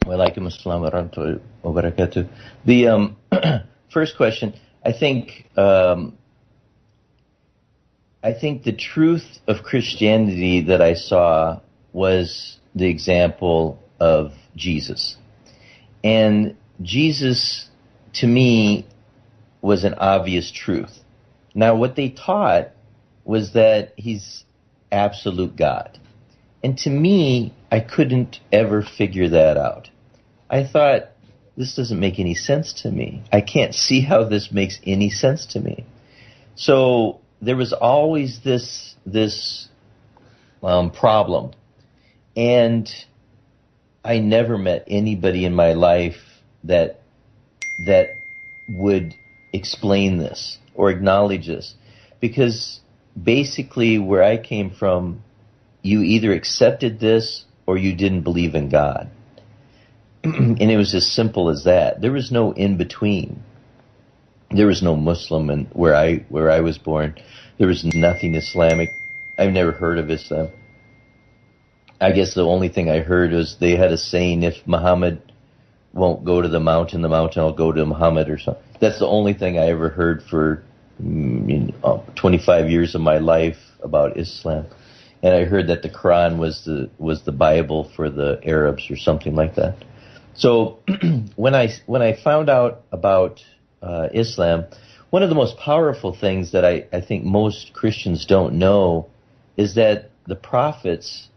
Walaikum assalam wa rahmatullahi wa barakatuh. The first question, I think the truth of Christianity that I saw was the example of Jesus. And Jesus, to me, was an obvious truth. Now, what they taught was that he's absolute God. And to me, I couldn't ever figure that out. I thought, this doesn't make any sense to me. I can't see how this makes any sense to me. So there was always this problem. And I never met anybody in my life that would explain this or acknowledge this. Because basically where I came from, you either accepted this or you didn't believe in God. And it was as simple as that. There was no in between. There was no Muslim where I was born. There was nothing Islamic. I've never heard of Islam. I guess the only thing I heard was they had a saying, if Muhammad won't go to the mountain will go to Muhammad or something. That's the only thing I ever heard for 25 years of my life about Islam. And I heard that the Quran was the Bible for the Arabs or something like that. So when I found out about Islam, one of the most powerful things that I think most Christians don't know is that the prophets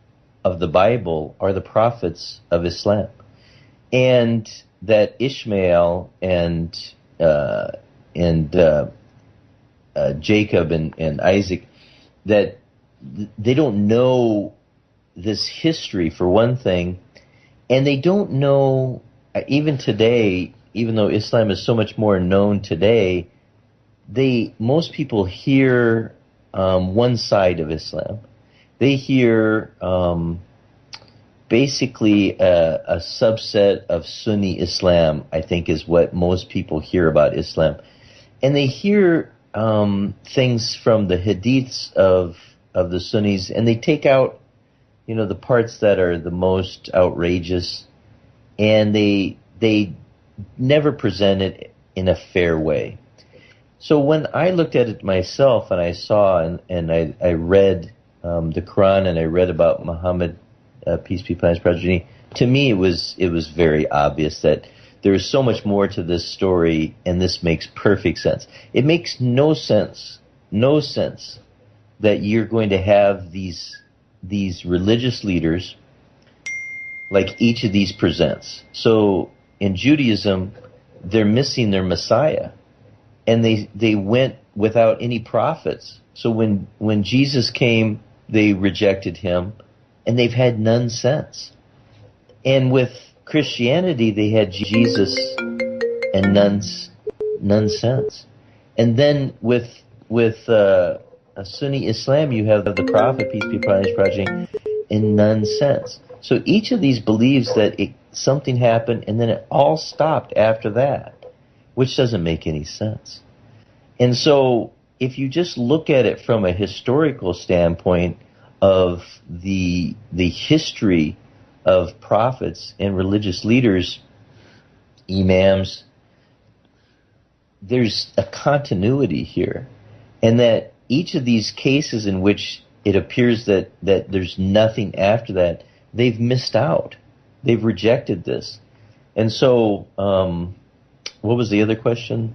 of the Bible are the prophets of Islam, and that Ishmael and Jacob and Isaac, that they don't know this history for one thing, and they don't know even today. Even though Islam is so much more known today, most people hear one side of Islam. They hear basically a subset of Sunni Islam, I think, is what most people hear about Islam. And they hear things from the hadiths of the Sunnis, and they take out, the parts that are the most outrageous, and they never present it in a fair way. So when I looked at it myself and I saw and I read the Quran and I read about Muhammad, peace be upon his progeny, to me it was very obvious that there is so much more to this story, and this makes perfect sense. It makes no sense that you're going to have these religious leaders like each of these presents. So in Judaism, they're missing their Messiah, and they went without any prophets. So when Jesus came, they rejected him, and they've had none since. And with Christianity, they had Jesus and none since. And then with a Sunni Islam, you have the Prophet, peace be upon his progeny, and none since. So each of these believes that something happened and then it all stopped after that, which doesn't make any sense. And so if you just look at it from a historical standpoint of the history of prophets and religious leaders, imams, there's a continuity here. And that each of these cases in which it appears that there's nothing after that, they've missed out. They've rejected this. And so, what was the other question?